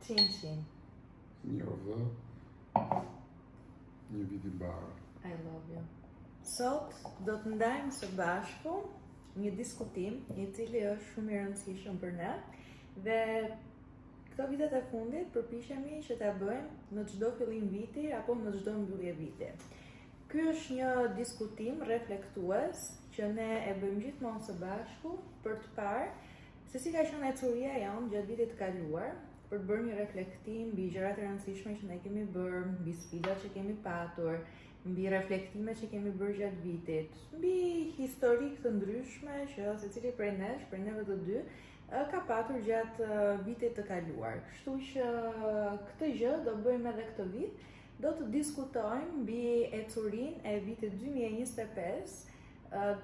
100. Një vë, një vit I mbarë. I love you. Sot do të ndajmë së bashku një diskutim I cili është shumë I rëndësishëm për ne dhe këto vitet e fundit përpiqemi që ta bëjmë në çdo fillim viti apo në çdo mbyllje viti. Ky është një diskutim reflektues që ne e bëjmë gjithmonë së bashku për të parë se si ka qenë ecuria jonë gjatë vitit të kaluar, për të bërë një reflektim mbi gjërat e rëndësishme që ne kemi bërë, mbi sfidat që kemi patur, mbi reflektimet që kemi bërë gjatë vitit, mbi historik të ndryshme që secili prej nesh, prej neve të dy, ka patur gjatë vitit të kaluar. Kështu që këtë gjë do bëjmë edhe këtë vit, do të diskutojmë mbi ecurinë e vitit 2025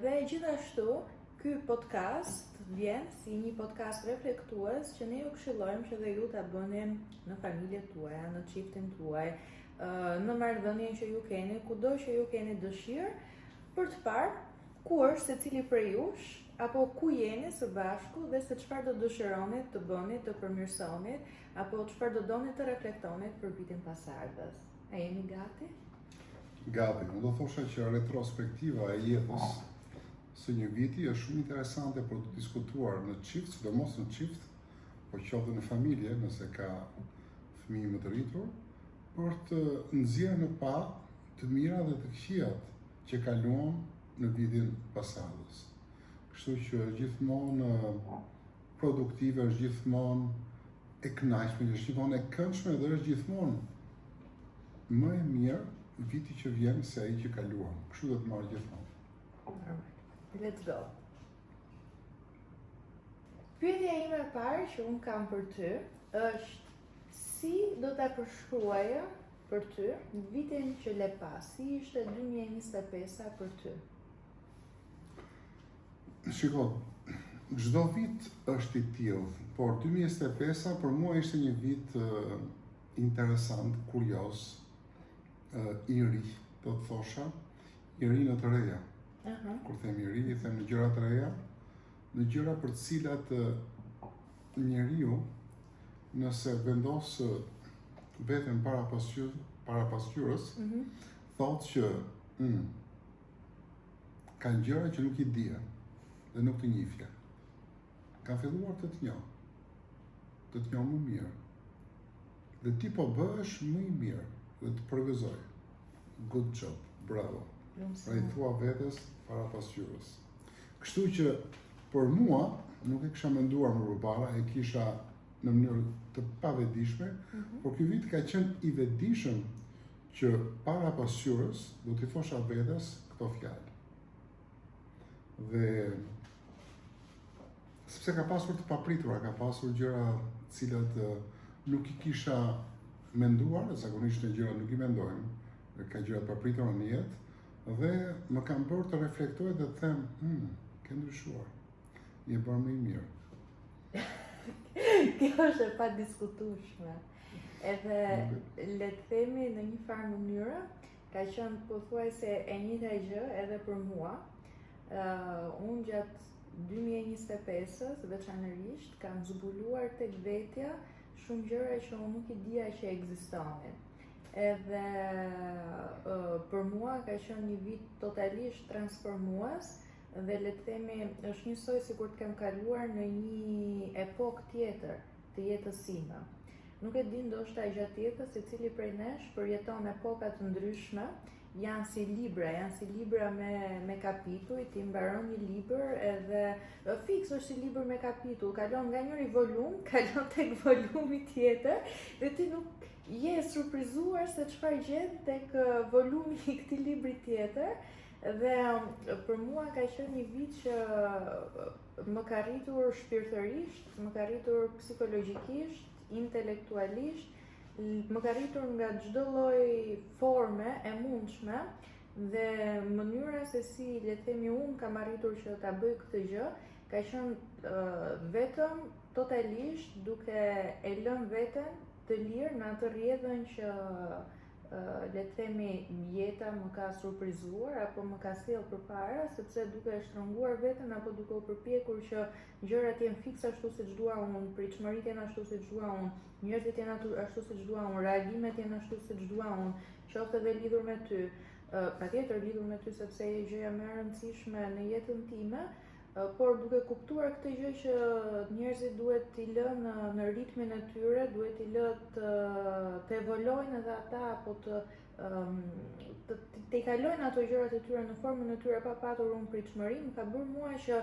dhe gjithashtu ky podcast vjen si një podcast reflektues që ne ju këshillojmë që dhe ju ta bëni në familjet tuaja, në çiftin tuaj, në marrëdhënien që ju keni, kudo që ju keni dëshirë, për të parë ku është secili prej jush, apo ku jeni së bashku dhe se çfarë do dëshironit të bëni, të përmirësonit, apo çfarë do doni të reflektonit për vitin pasardhës. A jeni gati? Gati. Unë do thosha që retrospektiva e jetës së një viti është shumë interesante për të diskutuar në çift, sidomos në çift, po qoftë në familje, nëse ka fëmijë më të rritur, për të nxjerrë në pa të mira dhe të këqijat që kaluam në vitin pasardhës. Kështu që gjithmonë produktive, është gjithmonë e kënaqshme, është gjithmonë e këndshme dhe është gjithmonë më e mirë viti që vjen se ai që kaluam. Kështu do të marrë gjithmonë. Let's go. Pyetja ime e parë që unë kam për ty është si do ta përshkruaje për ty vitin që le pas, si ishte 2025 për ty? Shiko, çdo vit është I tillë, por 2025 për mua ishte një vit interesant, kurioz, I ri, do të thosha, I ri në të reja. Kur them I ri, I them në gjëra të reja, në gjëra për të cilat njeriu, nëse vendos veten para pasqyrës, thotë që kanë gjëra që nuk I dija dhe nuk të njihja. Ka filluar të të njoh më mirë. Dhe ti po bëhesh më I mirë dhe të përgëzoj. Good job, bravo. Pra I thua vetes para pasqyrës. Kështu që për mua nuk e kisha menduar më përpara, e kisha në mënyrë të pavetdijshme, por ky vit ka qenë I vetëdijshëm që para pasqyrës do t'i thosha vetes këto fjalë. Dhe sepse ka pasur të papritura, ka pasur gjëra të cilat nuk I kisha menduar, zakonisht në gjëra nuk I mendojmë, ka gjëra të papritura në jetë, dhe më kam bërë të reflektoj dhe të them, ke ndryshuar, je bërë më I mirë. Kjo është e padiskutueshme. Edhe le të themi në një farë mënyrë, ka qenë pothuajse e njëjta gjë edhe për mua. Unë gjatë 2025-s veçanërisht kam zbuluar tek vetja shumë gjëra që unë nuk I dija që ekzistonin. Edhe për mua ka qenë një vit totalisht transformues dhe le të themi është njësoj sikur të kem kaluar në një epokë tjetër të jetës sime. Nuk e di ndoshta gjatë jetës secili prej nesh përjeton epoka të ndryshme, janë si libra me kapituj, ti mbaron një libër edhe fiks është si libër me kapitull, kalon nga njëri volum, kalon tek volumi tjetër dhe ti nuk je surprizuar se çfarë gjen tek volumi I këtij libri tjetër dhe për mua ka qenë një vit që më ka rritur shpirtërisht, më ka rritur psikologjikisht, intelektualisht, më ka rritur nga çdo lloj forme e mundshme dhe mënyra se si le të themi unë kam arritur që ta bëj këtë gjë ka qenë vetëm totalisht duke e lënë veten të lirë në atë rrjedhën që le të themi jeta më ka surprizuar apo më ka sjellë përpara, sepse duke e shtrënguar veten apo duke u përpjekur që gjërat jenë fikse ashtu siç dua unë, pritshmëritë janë ashtu siç dua unë, njerëzit janë ashtu siç dua unë, reagimet janë ashtu siç dua unë, qoftë edhe lidhur me ty, patjetër lidhur me ty sepse je gjëja më e rëndësishme në jetën time, por duke kuptuar këtë gjë që njerëzit duhet t'i lënë në ritmin e tyre, duhet t'i lë të evolojnë edhe ata apo të kalojnë ato gjërat e tyre në formën e tyre pa patur unë pritshmëri, më ka bërë mua që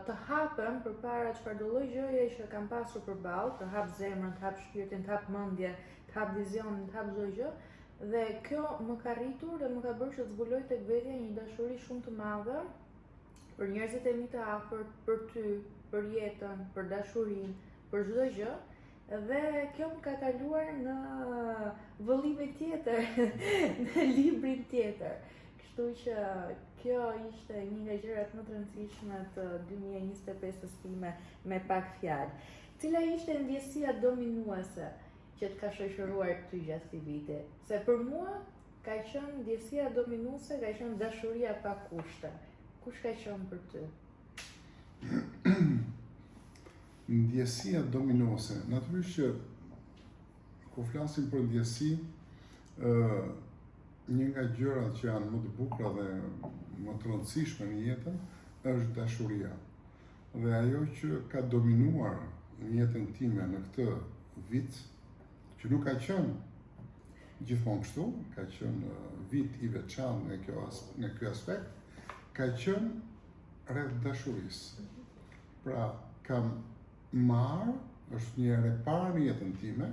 të hapem përpara çfarëdo lloj gjëje që kam pasur përballë, të hap zemrën, të hap shpirtin, të hap mendjen, të hap vizionin, të hap çdo gjë. Dhe kjo më ka rritur dhe më ka bërë që të zbuloj tek vetja një dashuri shumë të madhe për njerëzit e mi të afërt, për ty, për jetën, për dashurinë, për çdo gjë. Dhe kjo më ka kaluar në vëllimin tjetër, në librin tjetër. Kështu që kjo ishte një nga gjërat më të rëndësishme të 2025-s time me pak fjalë. Cila ishte ndjesia dominuese që të ka shoqëruar ty gjatë këtij viti? Se për mua ka qenë ndjesia dominuese, ka qenë dashuria pa kushte. Kush ka qenë për ty? Ndjesia dominuese. Natyrisht që kur flasim për ndjesi, një nga gjërat që janë më të bukura dhe më të rëndësishme në jetën është dashuria. Dhe ajo që ka dominuar në jetën time në këtë vit, që nuk ka qenë gjithmonë kështu, ka qenë vit i veçantë në ky aspekt, ka qenë rreth dashurisë. Pra, kam marrë, është një herë e parë në jetën time,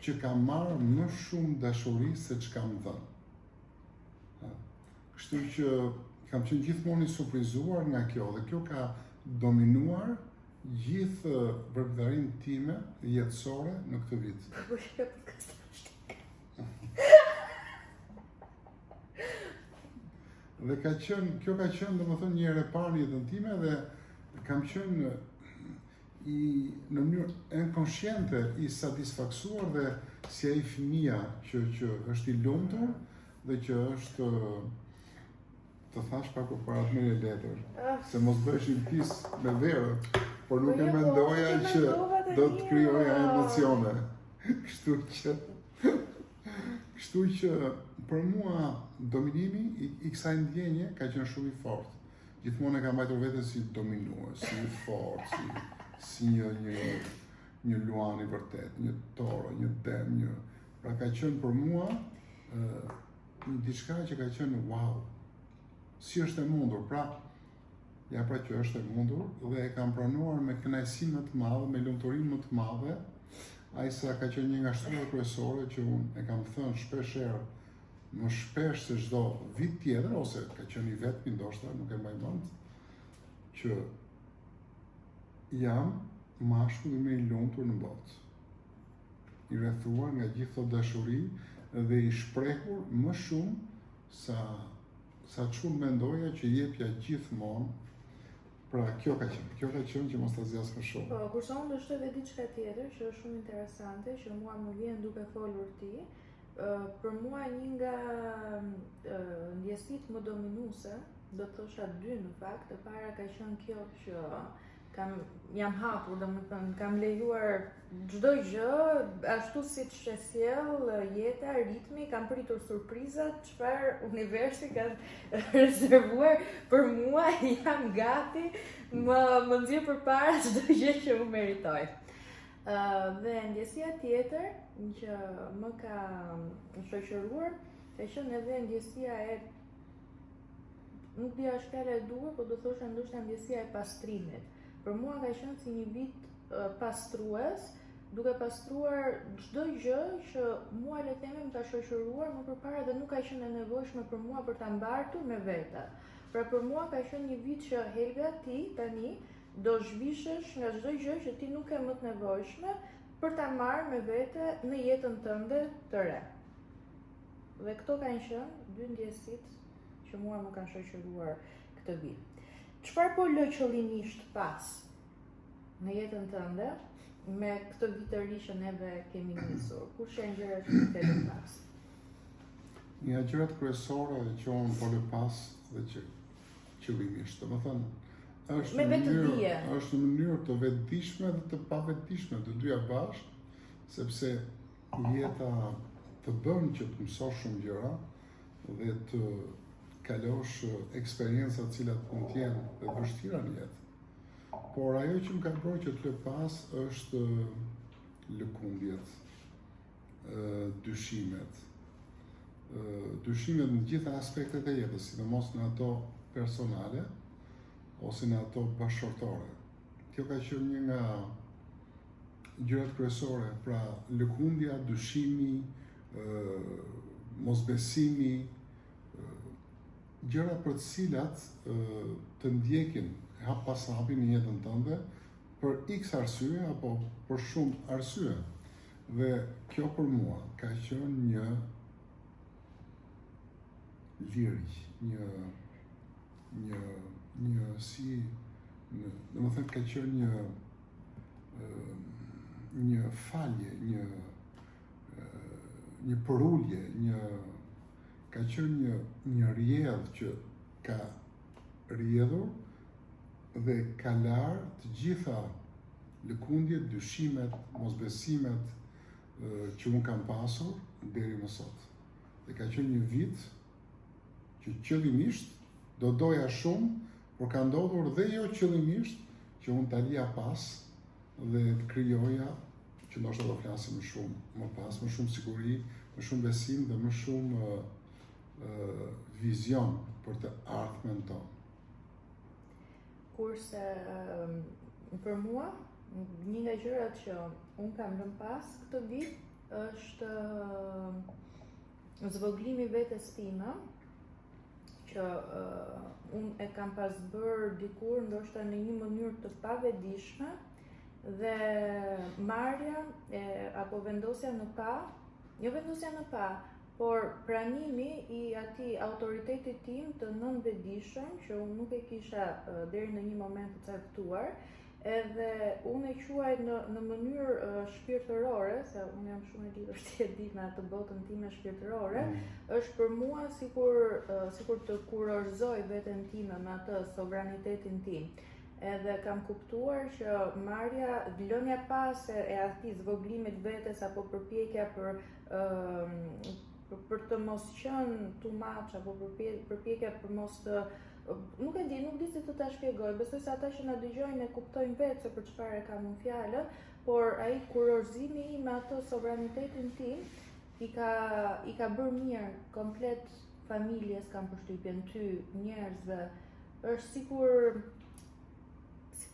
që kam marrë më shumë dashuri se që kam dhënë. Kështu që kam qenë gjithmonë i surprizuar nga kjo, dhe kjo ka dominuar gjithë veprimtarinë time jetësore në këtë vit. Dhe kjo ka qenë domethënë një herë e parë në jetën time dhe kam qenë në mënyrë inkonshente i satisfaksuar dhe si ai fëmia që është i lumtur dhe që është të thash pak përpara të merrje letër, se mos bëshin pis me verët, por nuk e mendoja që do të krijoja emocione. Kështu që për mua dominimi i kësaj ndjenje ka qenë shumë i fortë. Gjithmonë e kam mbajtur veten si dominues, si i fortë, si një luan i vërtet, një toro, një dem, pra ka qenë për mua një diçka që ka qenë wow. Si është e mundur, pra që është e mundur dhe e kam pranuar me kënaqësi më të madhe, me lumturi më të madhe, ai sa ka qenë një nga shtruat kryesore që unë e kam thënë shpesh herë, më shpesh se çdo vit tjetër, ose ka qenë i vetmi ndoshta, nuk e mbaj mend, që jam mashkulli më i lumtur në botë. I rrethuar nga gjithë këto dashuri dhe i shprehur më shumë sa çun mendoja që jepja gjithmonë. Pra kjo ka qenë që mos ta zgjas më shumë. Po, kurse unë do shtoj edhe diçka tjetër që është shumë interesante, që mua më vjen duke folur ti. Për mua një nga ndjesitë më dominuese, do të thosha dy në fakt, e para ka qenë kjo që jam hapur, domethënë kam lejuar çdo gjë ashtu siç e sjell jeta, ritmi, kam pritur surprizat, çfarë universi ka rezervuar për mua, jam gati, më nxjerr përpara çdo gjë që më meritoj. Dhe ndjesia tjetër që më ka shoqëruar ka qenë edhe ndjesia e, nuk dia shkala e duhur, por do thosha ndoshta ndjesia e pastrimit. Për mua ka qenë si një vit pastrues, duke pastruar çdo gjë që mua le të themi më ka shoqëruar më përpara dhe nuk ka qenë e nevojshme për mua për ta mbartur me vete. Pra për mua ka qenë një vit që Helga ti tani do zhvishesh nga çdo gjë që ti nuk e më të nevojshme për ta marrë me vete në jetën tënde të re. Dhe këto kanë qenë dy ndjesitë që mua më kanë shoqëruar këtë vit. Çfarë po lë qëllimisht pas në jetën tënde me këtë vit të ri që neve kemi nisur? Kush janë gjërat që të lë pas? Një gjërat kryesore që unë po le pas dhe që qëllimisht, do të thënë, është Me në vetëdije. është në mënyrë të vetëdijshme dhe të pavetëdijshme, të dyja bashkë, sepse jeta të bën që të mësosh shumë gjëra dhe të kalosh eksperienca të cilat mund të jenë të vështira në jetë. Por ajo që më ka bërë që të lë pas është lëkundjet, dyshimet. Dyshimet në gjitha aspektet e jetës, sidomos në ato personale ose në ato bashkëshortore. Kjo ka qenë një nga gjërat kryesore, pra lëkundja, dyshimi, mosbesimi, gjëra për të cilat të ndjekin hap pas hapi në jetën tënde për x arsye apo për shumë arsye. Dhe kjo për mua ka qenë një lirë, domethënë ka qenë një falje, një përulje, ka qenë një rrjedh që ka rrjedhur dhe ka larë të gjitha lëkundjet, dyshimet, mosbesimet që unë kam pasur deri më sot. Dhe ka qenë një vit që qëllimisht do doja shumë, por ka ndodhur dhe jo qëllimisht që unë ta lija pas dhe të krijoja, që ndoshta do flasim më shumë më pas, më shumë siguri, më shumë besim dhe më shumë vizion për të ardhmen tonë. Kurse për mua, një nga gjërat që unë kam lënë pas këtë vit është zvoglimi vetes time, që unë e kam pas bërë dikur ndoshta në një mënyrë të pavetëdijshme dhe marrja apo vendosja në pa, jo vendosja në pa, por pranimi i atij autoritetit tim të nënvetëdijshëm që unë nuk e kisha deri në një moment të caktuar, edhe unë e quaj në mënyrë shpirtërore, se unë jam shumë e lidhur si e di me atë botën time shpirtërore, është për mua sikur të kurorëzoj veten time me atë sovranitetin tim. Edhe kam kuptuar që marrja, lënia pas e atij zvoglimit vetes apo përpjekja për të mos qenë too much apo përpjekja për mos të nuk di si të ta shpjegoj. Besoj se ata që na dëgjojnë e kuptojnë vetë se për çfarë kam unë fjalën, por ai kurorëzimi im me atë sovranitetin tim i ka bërë mirë komplet familjes, kam përshtypjen, ty, njerëzve. Është sikur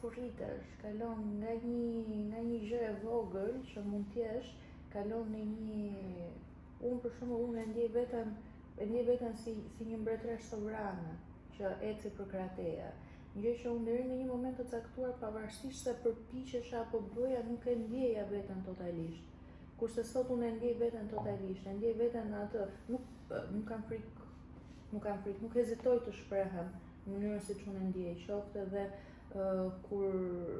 rritesh, kalon nga një gjë e vogël që mund t'jesh, kalon në një. Unë për shembull unë e ndjej veten si një mbretëresh sovrane që eci për krateja. Një gjë që unë deri në një moment të caktuar, pavarësisht se përpiqesha apo bëja, nuk e ndjeja veten totalisht. Kurse sot unë e ndjej veten totalisht, e ndjej veten atë, nuk kam frikë, nuk hezitoj të shprehem në mënyrën siç unë e ndjej, qoftë edhe kur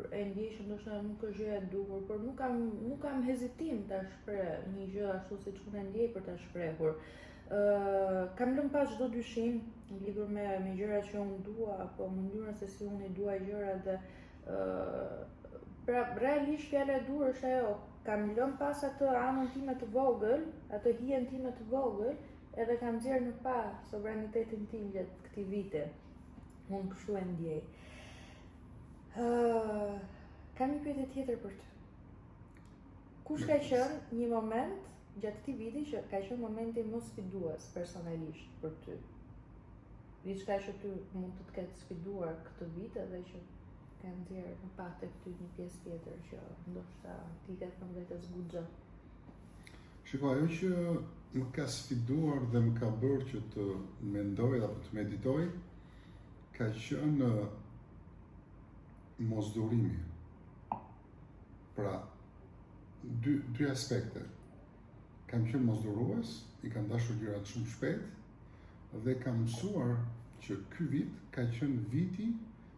e ndjej që ndoshta nuk është gjë e duhur, por nuk kam hezitim ta shpreh një gjë ashtu siç unë e ndjej për ta shprehur. Kam lënë pas çdo dyshim lidhur me gjërat që unë dua apo mënyrën se si unë i dua gjërat dhe pra realisht fjala e dur është ajo, kam lënë pas atë anën time të vogël, atë hijen time të vogël, edhe kam nxjerr në pa sovranitetin tim gjatë këtij viti. Unë kështu e ndjej. Kam një pyetje tjetër për ty. Kush ka qenë një moment gjatë këtij viti që ka qenë momenti më sfidues personalisht për ty? Diçka që ty mund të ketë sfiduar këtë vit edhe që ka nxjerrë në pa tek ty një pjesë tjetër që ndoshta ti ke thënë vetes guxo. Shiko, ajo që më ka sfiduar dhe më ka bërë që të mendoj apo të meditoj, ka qenë mosdurimi. Pra, dy aspekte. Kam qenë mosdurues, i kam dashur gjërat shumë shpejt dhe kam mësuar që ky vit ka qenë viti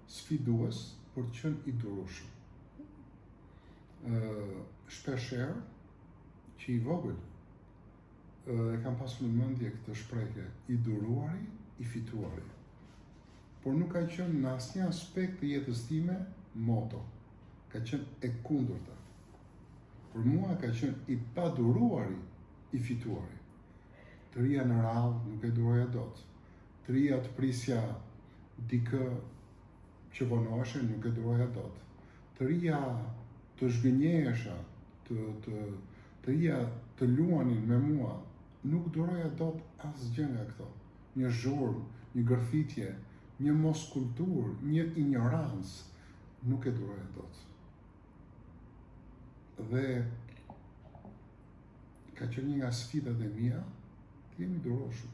sfidues për të qenë i durueshëm. Shpeshherë që i vogël e kam pasur në mendje këtë shprehje, i duruari, i fituari. Por nuk ka qenë në asnjë aspekt të jetës time moto. Ka qenë e kundërta. Për mua ka qenë i paduruari, i fituari. Të rija në radhë nuk e duroja dot. Të rija të prisja dikë që vonoheshe nuk e duroja dot. Të rija të zhgënjehesha, të rija të luanin me mua, nuk duroja dot asgjë nga këto. Një zhurmë, një gërthitje, një moskulturë, një ignorancë, nuk e duroja dot. Dhe ka qenë një nga sfidat e mia, të jemi duroshëm.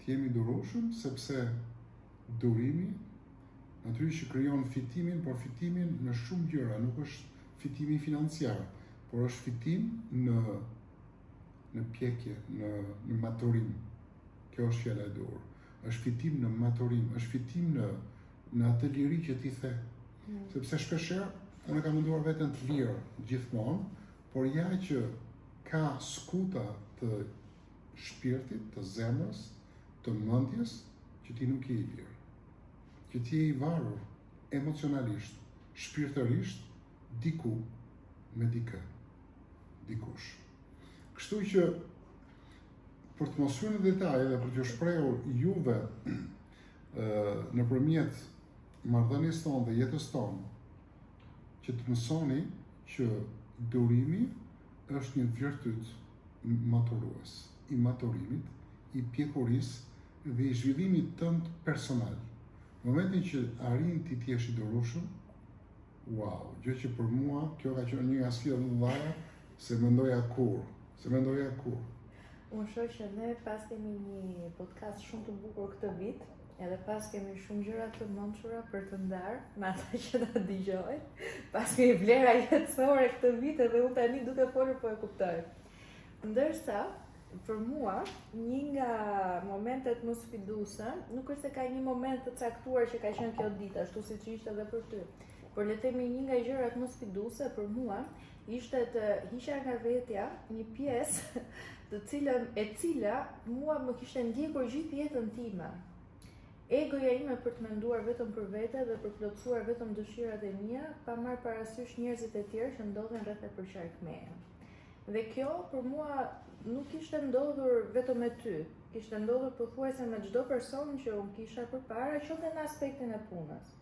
Të jemi duroshëm sepse durimi natyrisht që krijon fitimin, por fitimin në shumë gjëra, nuk është fitimi financiar, por është fitim në pjekje, në maturim. Kjo është fjala e dur. Është fitim në maturim, është fitim në atë liri që ti the. Sepse shpeshherë unë kam menduar veten të lirë gjithmonë, por ja që ka skuta të shpirtit, të zemrës, të mendjes, që ti nuk je i lirë. Që ti je i varur emocionalisht, shpirtërisht, diku me dikë, dikush. Kështu që për të mos hyrë në detaje dhe për t'ju shprehur juve nëpërmjet marrëdhënies tonë dhe jetës tonë, që të mësoni që durimi është një virtyt maturues, i maturimit, i pjekurisë dhe i zhvillimit tënd personal. Në momentin që arrin ti t'jesh i durueshëm, wow, gjë që për mua kjo ka qenë një nga sfidat më të mëdha se mendoja kur. Unë shoh që ne pas kemi një podcast shumë të bukur këtë vit, edhe pas kemi shumë gjëra të mençura për të ndarë me ata që na dëgjojnë. Pas kemi vlera jetësore këtë vit edhe unë tani duke folur po e kuptoj. Ndërsa për mua një nga momentet më sfiduese nuk është se ka një moment të caktuar që ka qenë kjo ditë, ashtu siç ishte edhe për ty. Por le të themi një nga gjërat më sfiduese për mua ishte të hiqja nga vetja një pjesë e cila mua më kishte ndjekur gjithë jetën time. Egoja ime për të menduar vetëm për vete dhe për plotësuar vetëm dëshirat e mia, pa marrë parasysh njerëzit e tjerë që ndodhen rreth e përqark meje. Dhe kjo për mua nuk kishte ndodhur vetëm me ty, kishte ndodhur pothuajse me çdo person që unë kisha përpara, qoftë në aspektin e punës.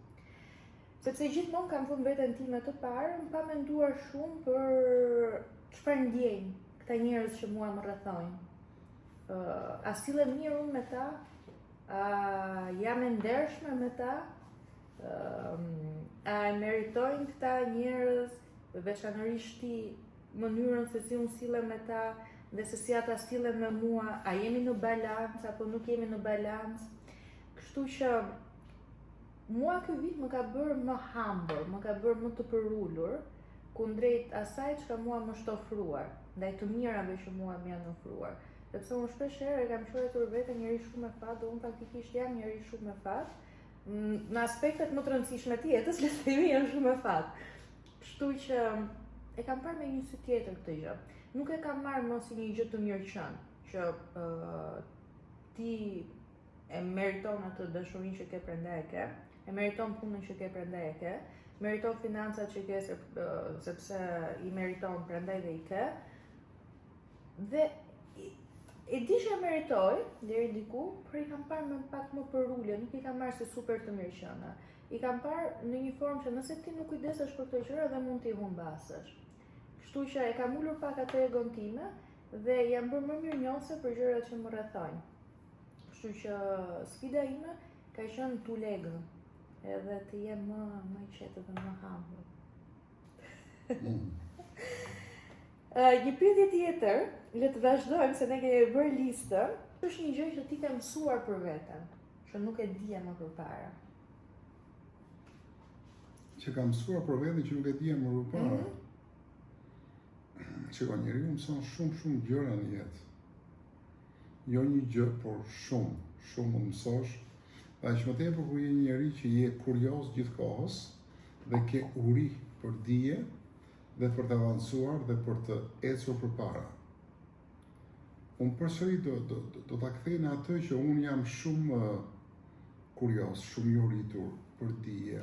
Sepse gjithmonë kam vënë veten time të parë, pa menduar shumë për çfarë ndjejnë këta njerëz që mua më rrethojnë. A sillen mirë unë me ta? A jam e ndershme me ta? A e meritojnë këta njerëz, veçanërisht ti, mënyrën se si unë sillen me ta dhe se si ata sillen me mua, a jemi në balancë apo nuk jemi në balancë? Kështu që mua ky vit më ka bërë më humble, më ka bërë më të përulur kundrejt asaj çka mua më është ofruar, ndaj të mirave që mua më janë ofruar. Sepse unë shpesh herë kam quajtur veten njëri shumë me fat, dhe unë faktikisht jam njëri shumë me fat. Në aspektet më të rëndësishme të jetës, le të themi, jam shumë me fat. Kështu që e kam parë me një sy tjetër këtë gjë. Nuk e kam marrë më si një gjë të mirëqënë, që ti e meriton atë dashurinë që ke prandaj e ke, e meriton punën që ke prandaj e ke, meriton financat që ke sepse i meriton prandaj dhe i ke. Dhe e di që e meritoj deri diku, por i kam parë më pak më për ulje, nuk i kam marrë si super të mirëqëna. I kam parë në një formë që nëse ti nuk kujdesesh për këto gjëra dhe mund t'i humbasësh. Kështu që e kam ulur pak atë egon time dhe jam bërë më mirënjohëse për gjërat që më rrethojnë. Kështu që sfida ime ka qenë t'u legë, edhe të jem më i qetë dhe më humble. Një pyetje tjetër, le të vazhdojmë se ne kemi bërë listën. Është një gjë që ti ke mësuar për veten, që nuk e dija më përpara. Që kam mësuar për veten që nuk e dija më përpara. Shiko, njeriu mëson shumë gjëra në jetë. Jo një gjë, por shumë mund mësosh. Dhe aq më tepër kur je një njeri që je kurioz gjithkohës dhe ke uri për dije dhe për të avancuar dhe për të ecur përpara. Unë përsëri do ta kthej në atë që unë jam shumë kurios, shumë i uritur për dije,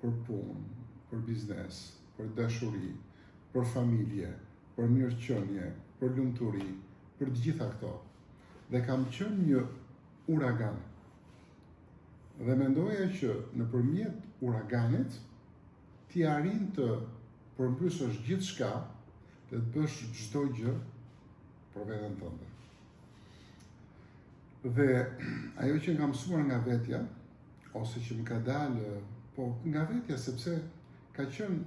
për punë, për biznes, për dashuri, për familje, për mirëqenie, për lumturi, për të gjitha këto. Dhe kam qenë një uragan. Dhe mendoja që nëpërmjet uraganit ti arrin të përmbysësh gjithçka dhe të bësh çdo gjë për veten tënde. Dhe ajo që nga mësuar nga vetja, ose që më ka dalë, po nga vetja sepse ka qenë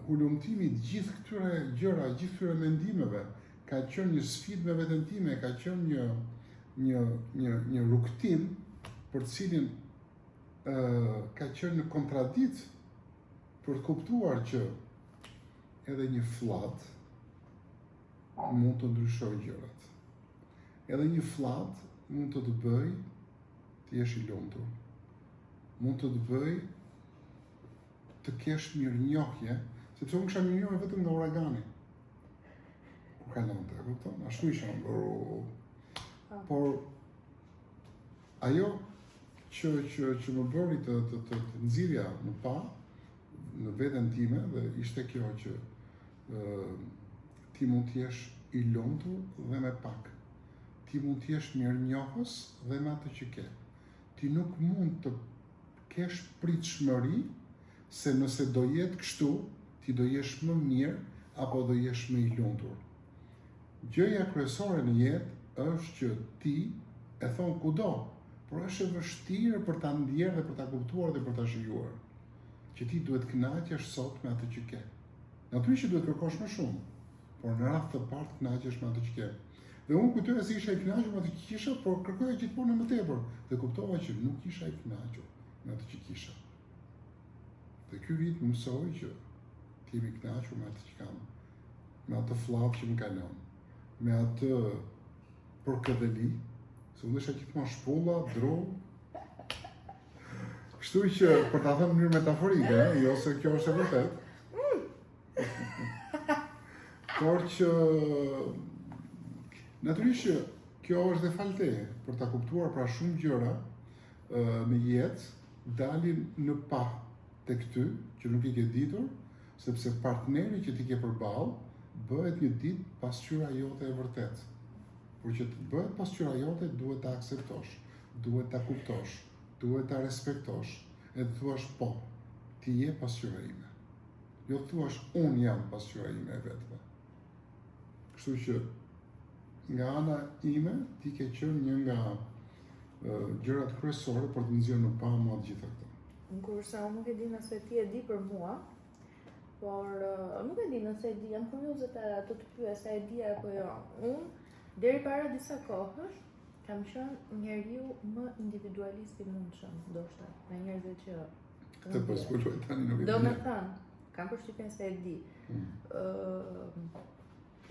hulumtimi të gjithë këtyre gjëra, gjithë këtyre mendimeve, ka qenë një sfidë me veten time, ka qenë një rrugtim për të cilin ka qenë në kontradikt për të kuptuar që edhe një fllak mund të ndryshojë gjërat. Edhe një fllak mund të të bëj të jesh i lumtur. Mund të të bëj të kesh mirënjohje, sepse unë kisha mirënjohje vetëm nga uragani. Kur kalonte, e kupton? Ashtu isha unë. Por ajo që më bëri të nxirja në pa në veten time dhe ishte kjo që ti mund të jesh i lumtur dhe me pak. Ti mund të jesh mirënjohës dhe me atë që ke. Ti nuk mund të kesh pritshmëri se nëse do jetë kështu, ti do jesh më mirë apo do jesh më i lumtur. Gjëja kryesore në jetë është që ti e thon kudo, por është e vështirë për ta ndjerë dhe për ta kuptuar dhe për ta shijuar. Që ti duhet kënaqesh sot me atë që ke. Natyrisht që duhet kërkosh më shumë, por në radhë të parë kënaqesh me atë që ke. Dhe unë kujtoja se isha i kënaqur me atë që kisha, por kërkoja gjithmonë më tepër dhe kuptova që nuk isha i kënaqur me atë që kisha. Dhe ky vit më mësoi që ti jemi i kënaqur me atë që kam, me atë fllak që më kalon, me atë përkëdheli, se unë isha gjithmonë shpulla, dru. Kështu që për ta thënë në mënyrë metaforike, jo se kjo është e vërtetë. Por që natyrisht që kjo është dhe falteje për ta kuptuar pra shumë gjëra në jetë dalin në pa tek ty që nuk i ke ditur, sepse partneri që ti ke përballë bëhet një ditë pasqyra jote e vërtetë. Por që të bëhet pasqyra jote duhet ta akseptosh, duhet ta kuptosh, duhet ta respektosh, e të thuash po, ti je pasqyra ime. Jo të thuash unë jam pasqyra ime e vetme. Kështu që nga ana ime, ti ke qenë një nga gjërat kryesore për të nxjerrë në pa mua të gjitha këto. Kurse unë nuk e di nëse ti e di për mua, por nuk e di nëse e di, jam kurioze të pyes a e di apo jo. Unë deri para disa kohësh kam qenë njeriu më individualist i mundshëm, ndoshta, me njerëzit që Të po zbuloj tani nuk e di. Domethënë, kam përshtypjen se e di.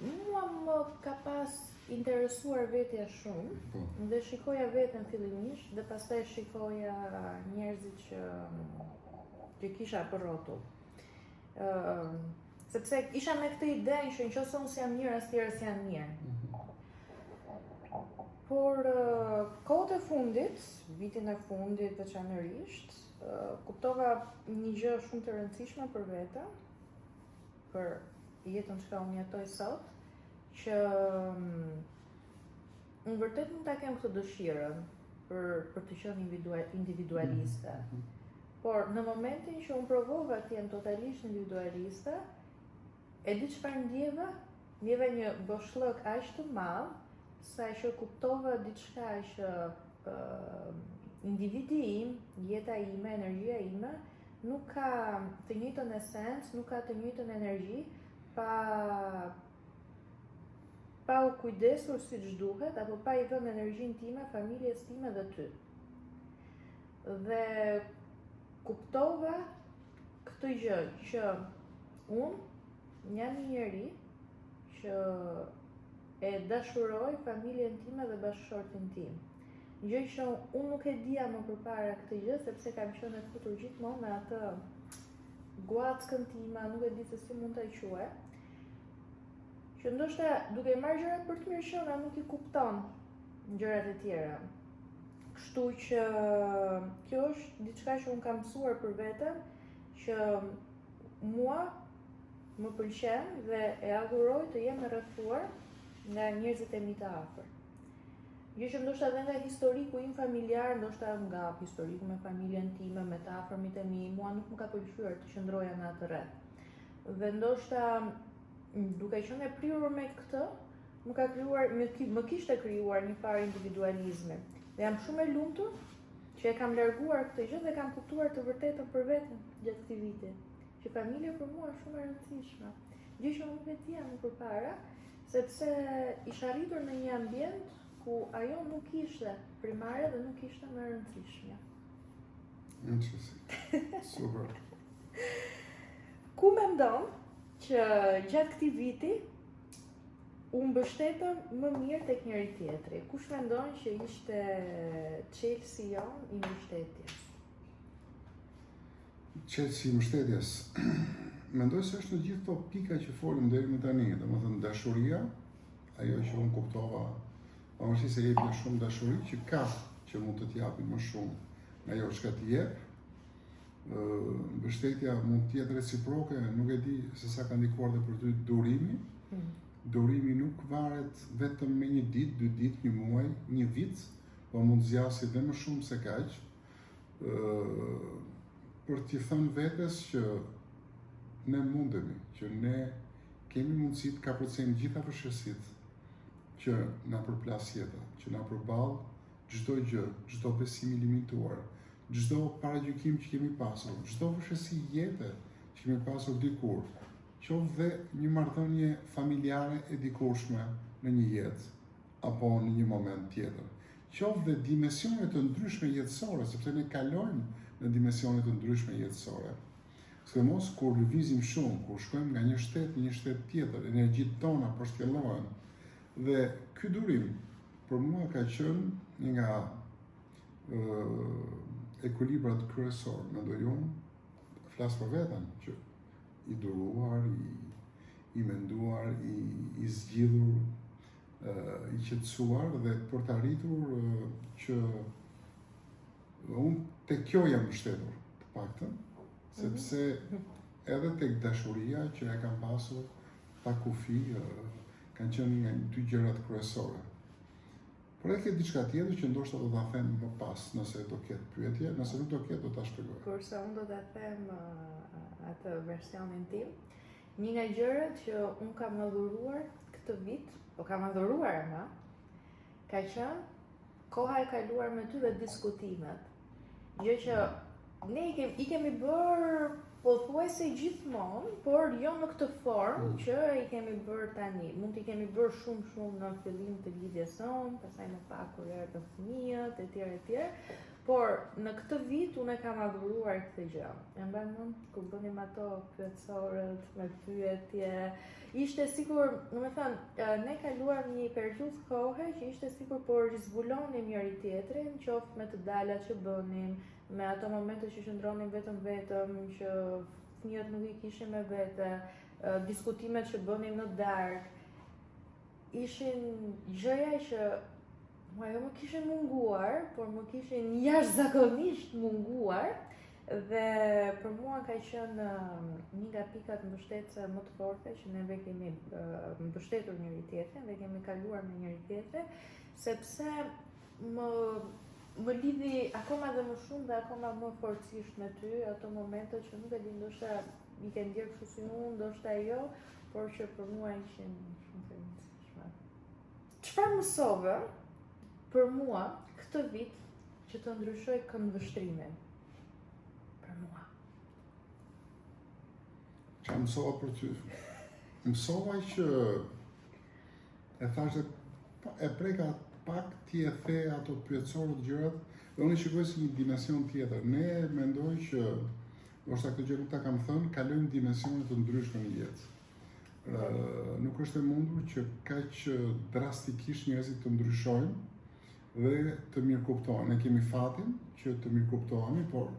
Mua më ka pas interesuar vetja shumë dhe shikoja veten fillimisht dhe pastaj shikoja njerëzit që kisha për rrotull. Sepse isha me këtë idenë që nëse unë jam mirë, as tjerët janë mirë. Por kohët e fundit, vitin e fundit veçanërisht, kuptova një gjë shumë të rëndësishme për veten, për jetën që unë jetoj sot, që unë vërtet mund ta kem këtë dëshirën për të qenë individualiste. Por në momentin që unë provova të jem totalisht individualiste, e di çfarë ndjeva? Ndjeva një boshllëk aq të madh, sa që kuptova diçka që individi im, jeta ime, energjia ime, nuk ka të njëjtën esencë, nuk ka të njëjtën energji, pa u kujdesur siç duhet, apo pa i dhënë energjinë time, familjes time dhe ty. Dhe kuptova këtë gjë, që unë jam një njeri që e dashuroj familjen time dhe bashkëshortin tim. Gjë që unë nuk e dija më përpara këtë gjë, sepse kam qenë e futur gjithmonë me atë guackën time, nuk e di se si mund ta quaj, që ndoshta duke marrë gjërat për të mirë qenë nuk i kupton gjërat e tjera. Kështu që kjo është diçka që unë kam mësuar për veten, që mua më pëlqen dhe e adhuroj të jem e rrethuar nga njerëzit e mi të afër. Gjë që ndoshta edhe nga historiku im familjar, ndoshta nga historiku me familjen time, me të afërmit e mi, mua nuk më ka pëlqyer të qëndroja në atë rreth. Dhe ndoshta duke qenë e prirur me këtë, më kishte krijuar një farë individualizmi. Dhe jam shumë e lumtur që e kam larguar këtë gjë dhe kam kuptuar të vërtetën për veten gjatë këtij viti. Që familja për mua është shumë e rëndësishme. Gjë që unë nuk e dija më përpara, sepse isha rritur në një ambient ku ajo nuk ishte primare dhe nuk ishte më e rëndësishme. Super. Ku mendon që gjatë këtij viti u mbështetëm më mirë tek njëri tjetri? Kush mendon që ishte çelësi jon i mbështetjes? Çelësi i mbështetjes. Mendoj se është në gjithë këto pika që folim deri më tani, domethënë dashuria, ajo që unë kuptova, pavarësisht se jepja shumë dashuri, që ka që mund të t'japin më shumë nga ajo çka t'i jep. Mbështetja mund të jetë reciproke, nuk e di se sa ka ndikuar dhe për ty durimi. Durimi nuk varet vetëm me një ditë, 2 ditë, një muaj, një vit, po mund zgjasë dhe më shumë se kaq. Për t'i thënë vetes që ne mundemi, që ne kemi mundësi të kapërcejmë gjitha vështirësitë që na përplas jeta, që na përball çdo gjë, çdo besim i limituar, çdo paragjykim që kemi pasur, çdo vështirësi jete që kemi pasur dikur, qoftë dhe një marrëdhënie familjare e dikurshme në një jetë apo në një moment tjetër, qoftë dhe dimensione të ndryshme jetësore, sepse ne kalojmë në dimensione të ndryshme jetësore. Sidomos kur lëvizim shumë, kur shkojmë nga një shtet në një shtet tjetër, energjitë tona përshkellohen. Dhe ky durim për mua ka qenë një nga ekuilibrat kryesor, mendoj unë, flas për veten, që i duruar, i menduar, i zgjidhur, i qetësuar dhe për të arritur që unë tek kjo jam mbështetur, të paktën, sepse edhe tek dashuria që e kam pasur pa kufi, kanë qenë nga dy gjërat kryesore. Por e ke diçka tjetër që ndoshta do ta them më pas, nëse do ketë pyetje, nëse nuk do ketë do ta shpjegoj. Kurse unë do ta them atë versionin tim. Një nga gjërat që unë kam adhuruar këtë vit, po kam adhuruar ama, ka qenë koha e kaluar me ty dhe diskutimet. Gjë që ne i kemi bërë pothuajse gjithmonë, por jo në këtë formë që i kemi bërë tani. Mund t'i kemi bërë shumë në fillim të lidhjes sonë, pastaj më pak kur erdhën fëmijët, etj. Por në këtë vit unë e kam adhuruar këtë gjë. E mban mend kur bënim ato pyetësorët me pyetje, ishte sikur, domethënë, ne kaluam një periudhë kohe që ishte sikur po rizbulonim njëri tjetrin, qoftë me të dalat që bënim, me ato momente që qëndronim vetëm, që fëmijët nuk i kishin me vete, diskutimet që bënim në darkë, ishin gjëja që ajo më kishin munguar, por më kishin jashtëzakonisht munguar, dhe për mua ka qenë një nga pikat mbështetëse më të forte që neve kemi mbështetur njëri tjetrin dhe kemi kaluar me njëri tjetrin, sepse më lidhi akoma dhe më shumë dhe akoma më forcisht me ty ato momente që nuk e di, ndoshta i ke ndjerë kështu si unë, ndoshta jo, por që për mua ishin shumë të rëndësishme. Çfarë mësove për mua këtë vit që të ndryshoj këndvështrimin? Për mua. Çfarë mësova për ty? Mësova që e thashë e preka pak ti e the ato pyetësorët gjërat dhe unë i shikoj si një dimension tjetër. Ne mendoj që, ndoshta këtë gjë nuk ta kam thënë, kalojmë dimensione të ndryshme në jetë. Nuk është e mundur që kaq drastikisht njerëzit të ndryshojnë dhe të mirëkuptohen. Ne kemi fatin që të mirëkuptohemi, por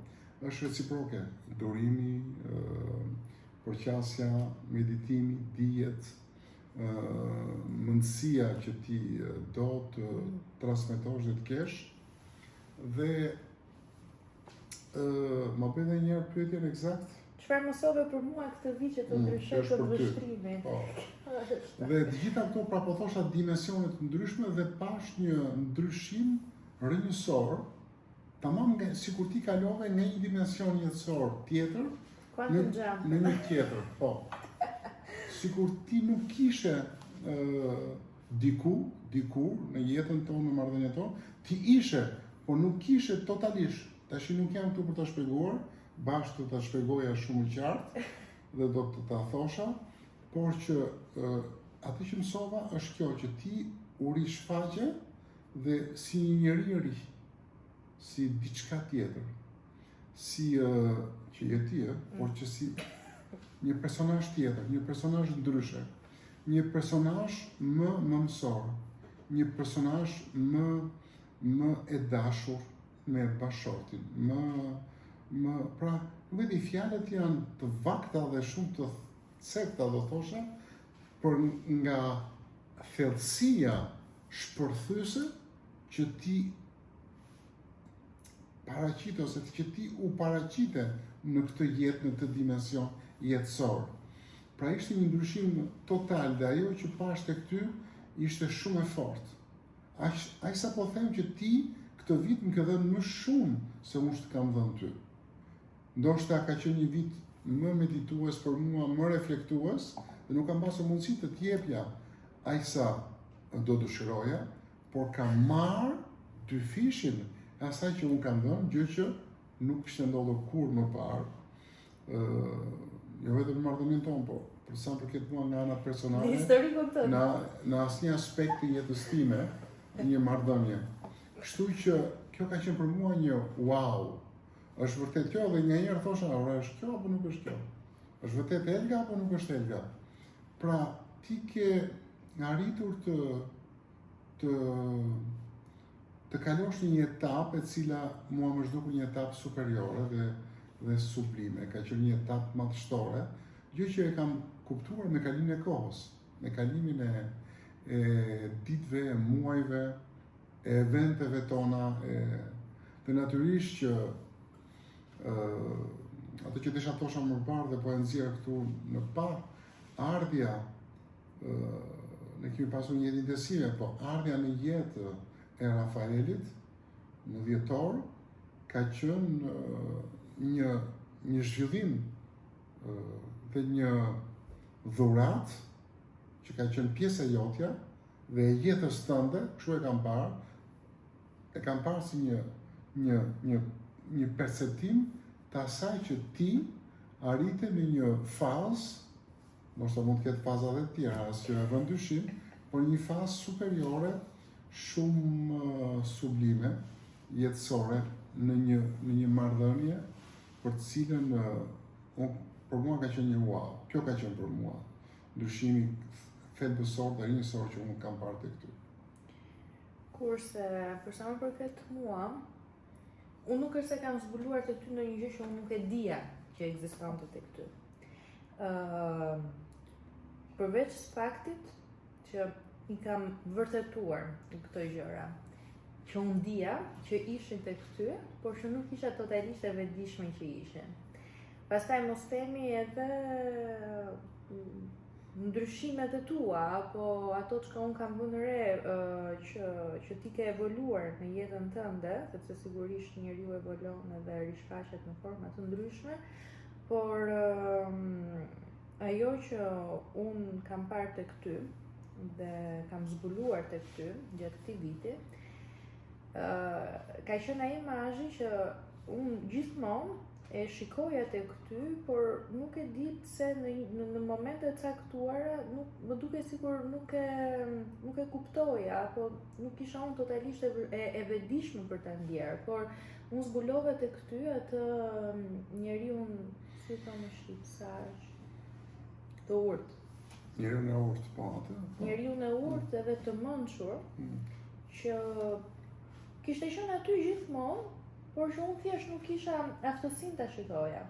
është reciproke. Durimi, përqasja, meditimi, dijet, mundësia që ti do të transmetosh dhe të kesh. Dhe më bëj edhe një herë pyetjen eksakt. Çfarë mësove për mua këtë vit që të ndryshoj këtë vështrimin? Po. Dhe të gjitha këto pra po thosha dimensione të ndryshme dhe pash një ndryshim rrënjësor, tamam sikur ti kalove nga një dimension jetësor tjetër në një tjetër, po. Sikur ti nuk kishe dikur në jetën tonë, në marrëdhënien tonë, ti ishe, por nuk kishe totalisht. Tash nuk jam këtu për ta shpjeguar, bashkë të ta shpjegoja shumë qartë dhe do të ta thosha, por që atë që mësova është kjo që ti u rishfaqe dhe si një njeri ri, si diçka tjetër, si që je ti, por që si një personazh tjetër, një personazh ndryshe, një personazh më mësor, një personazh më e dashur me bashortin, pra, vedi fjalët janë të vakta dhe shumë të cekta do thosha, por nga thellësia shpërthyese që ti paraqit ose që ti u paraqite në këtë jetë, në këtë dimension jetësor. Pra ishte një ndryshim total dhe ajo që pash tek ty ishte shumë e fortë. Aq sa po them që ti këtë vit më ke dhënë më shumë se unë të kam dhënë ty. Ndoshta ka qenë një vit më meditues për mua, më reflektues, dhe nuk kam pasur mundësi të t'jepja aq sa do dëshiroja, por kam marrë dy fishin e asaj që unë kam dhënë, gjë që nuk kishte ndodhur kur më parë. Jo vetëm në marrëdhënien tonë, po për sa më përket mua nga ana personale, në asnjë aspekt të jetës time, një marrëdhënie. Kështu që kjo ka qenë për mua një wow. Është vërtet kjo dhe nganjëherë thosha, ora është kjo apo nuk është kjo? Është vërtet Elga apo nuk është Elga? Pra, ti ke arritur të kalosh një etapë e cila mua më zhduku një etapë superiore dhe sublime, ka qenë një etapë madhështore, gjë që e kam kuptuar me kalimin e kohës, me kalimin e ditëve, e muajve, e eventeve tona, dhe natyrisht që ato që desha thosha më parë dhe po e nxjerr këtu në pa ardhja, ne kemi pasur një jetë intensive, po ardhja në jetë e Rafaelit në dhjetor ka qenë një zhvillim dhe një dhurat që ka qenë pjesë e jotja dhe e jetës tënde, kështu e kam parë si një perceptim të asaj që ti arrite në një fazë, ndoshta mund të ketë faza dhe tjera, asgjë e vën dyshim, por një fazë superiore, shumë sublime, jetësore, në një marrëdhënie për të cilën për mua ka qenë një wow. Kjo ka qenë për mua ndryshimi thelbësor dhe rinjësor që unë kam parë tek ty. Kurse për sa më përket mua, unë nuk është se kam zbuluar të ty në një gjë që unë nuk e dija që ekzistonte tek ty. Përveç faktit që i kam vërtetuar këto gjëra, që unë dija që ishin tek ty, por që nuk isha totalisht e vetëdijshme që ishin. Pastaj mos themi edhe ndryshimet e tua, apo ato që unë kam vënë re që ti ke evoluar në jetën tënde, sepse sigurisht njeriu evolon edhe rishfaqet në forma të ndryshme, por ajo që unë kam parë tek ty dhe kam zbuluar tek ty gjatë këtij viti, ka qenë ai imazhi që unë gjithmonë e shikoja tek ty, por nuk e di pse në momente të caktuara më duket sikur nuk e kuptoja, apo nuk isha unë totalisht e vetëdijshme për ta ndjerë, por unë zbulova tek ty atë njeriu, si thonë shqiptar, të urtë. Njeriu në urtë, po atë. Njeriu në urtë edhe të mençur, që kishte qenë aty gjithmonë, por që unë thjesht nuk kisha aftësinë ta shikoja.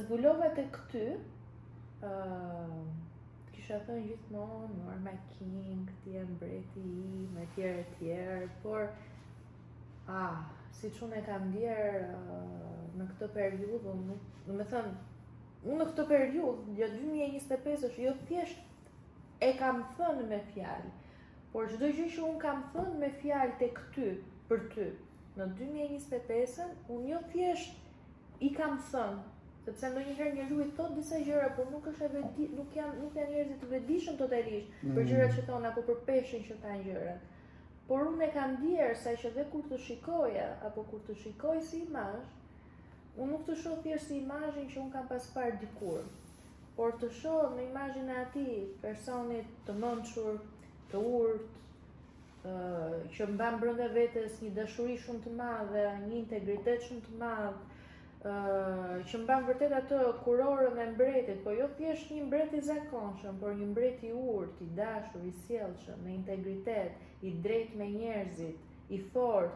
Zbulova tek ty, kisha kisha thënë gjithmonë Norma King, ti je mbreti im, etj, por siç unë e kam ndjer në këtë periudhë, do të thënë, unë në këtë periudhë, gjatë 2025-sh, jo thjesht e kam thënë me fjalë, por çdo gjë që unë kam thënë me fjalë tek ty, për ty, në 2025-ën, unë jo thjesht i kam thënë, sepse ndonjëherë njeriu i thot disa gjëra, por nuk janë njerëzit të vetëdijshëm totalisht për gjërat që thon apo për peshën që kanë gjërat. Por unë e kam ndjer saqë dhe kur të shikoja apo kur të shikoj si imazh, unë nuk të shoh thjesht si imazhin që unë kam pas parë dikur, por të shoh në imazhin e atij personit të mençur, të urtë, që mban brenda vetes një dashuri shumë të madhe, një integritet shumë të madh, që mban vërtet atë kurorën e mbretit, po jo thjesht një mbret i zakonshëm, por një mbret i urtë, i dashur, i sjellshëm, me integritet, i drejtë me njerëzit, i fortë,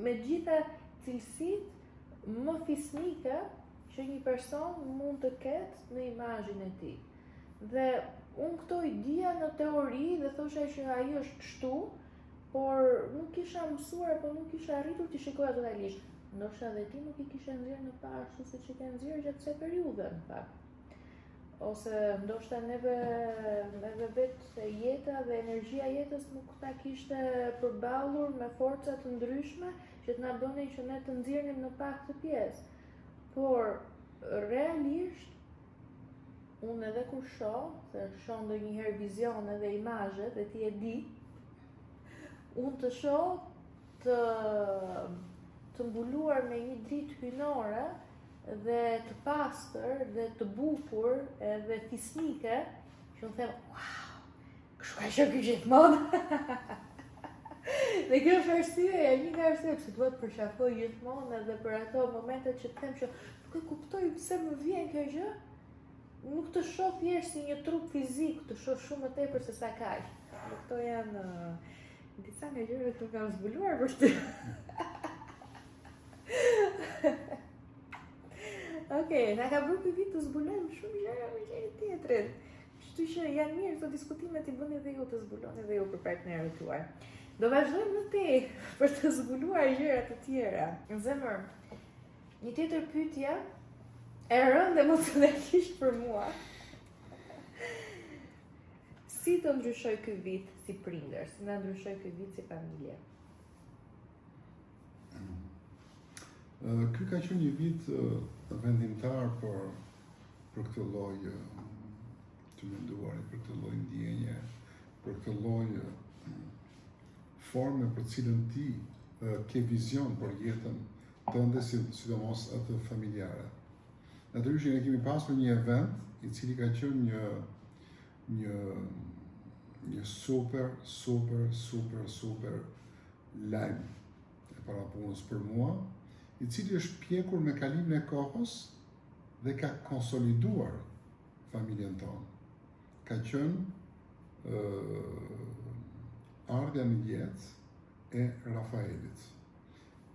me gjitha cilësitë më fisnike që një person mund të ketë në imazhin e tij. Dhe unë këto i dija në teori dhe thosha që ai është kështu, por nuk kisha mësuar, po nuk kisha arritur të shikoja totalisht. Ndoshta dhe ti nuk i kishe nxjerrë në parë ashtu siç e ke nxjerrë gjatë kësaj periudhe, në fakt. Ose ndoshta neve vetë jeta dhe energjia jetës nuk ta kishte përballur me forca të ndryshme që të na bënin që ne të nxjerrim në pak të pjesë. Por realisht unë edhe kur shoh ndonjëherë vizione dhe imazhe dhe ti e di, unë të shoh të mbuluar me një dritë hyjnore dhe të pastër dhe të bukur edhe fisnike, që unë them, wow, kështu ka qenë ky gjithmonë. Dhe kjo është arsyeja, një nga arsyet pse duhet përqafoj gjithmonë edhe për ato momentet që them që nuk e kuptoj pse më vjen kjo gjë. Nuk të shoh thjesht si një trup fizik, të shoh shumë më tepër se sa kaq. Këto janë disa nga gjërat që kam zbuluar për ty. Okej, na ka bërë vit të zbulojmë shumë gjëra me njëri tjetrin. Kështu që janë mirë këto diskutimet i bëni dhe ju të zbuloni dhe ju për partnerët tuaj. Do vazhdojmë në te për të zbuluar gjëra të tjera. Në zemër, një tjetër pyetje e rëndë emocionalisht për mua. Si të ndryshoj ky vit si prindër, si na ndryshoj ky vit si familje? Ky ka qenë një vit vendimtar për këtë lloj të menduarit, për këtë lloj ndjenje, për këtë lloj forme për cilën ti ke vizion për jetën tënde, sidomos atë familjare. Natyrisht ne kemi pasur një event i cili ka qenë një super lajm e parapunës për mua, i cili është pjekur me kalimin e kohës dhe ka konsoliduar familjen tonë. Ka qenë ardha në jetë e Rafaelit.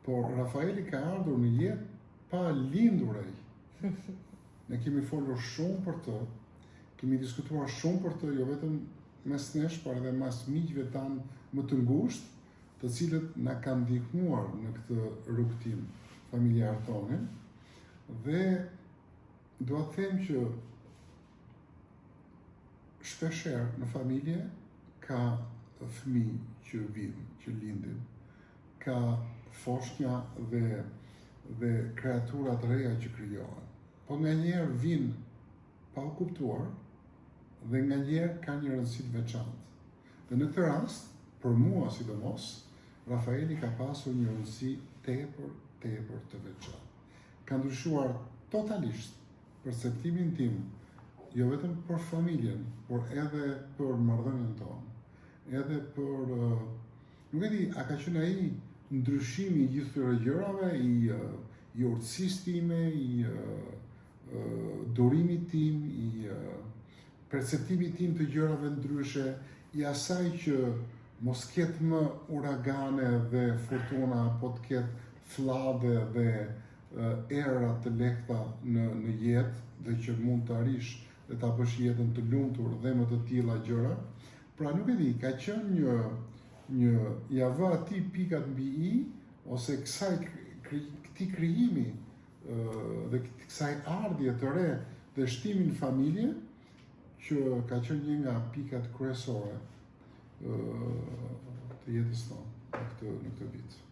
Por Rafaeli ka ardhur në jetë pa lindur ai. Ne kemi folur shumë për të, kemi diskutuar shumë për të, jo vetëm mes nesh, por edhe mes miqve tanë më të ngushtë, të cilët na kanë ndihmuar në këtë rrugtim familjar tonë. Dhe dua të them që shpeshherë në familje ka fëmijë që vijnë, që lindin, ka foshnja dhe kreatura të reja që krijohen. Po nganjëherë vinë pa u kuptuar dhe nganjëherë ka një rëndësi të veçantë. Dhe në këtë rast, për mua sidomos, Rafaeli ka pasur një rëndësi tepër të veçantë. Ka ndryshuar totalisht perceptimin tim, jo vetëm për familjen, por edhe për marrëdhënien tonë, edhe për, nuk e di, a ka qenë ai ndryshimi i gjithë këtyre gjërave, i urtësisë time, i durimit tim, i perceptimit tim të gjërave ndryshe, i asaj që mos ketë më uragane dhe fortuna, po të ketë flladhe dhe era të lehta në jetë, dhe që mund të arrish dhe ta bësh jetën të lumtur dhe më të tilla gjëra. Pra nuk e di, ka qenë një ja vë atij pikat mbi i ose këtij krijimi dhe kësaj ardhje të re dhe shtimi në familje që ka qenë një nga pikat kryesore të jetës tonë në këtë vit.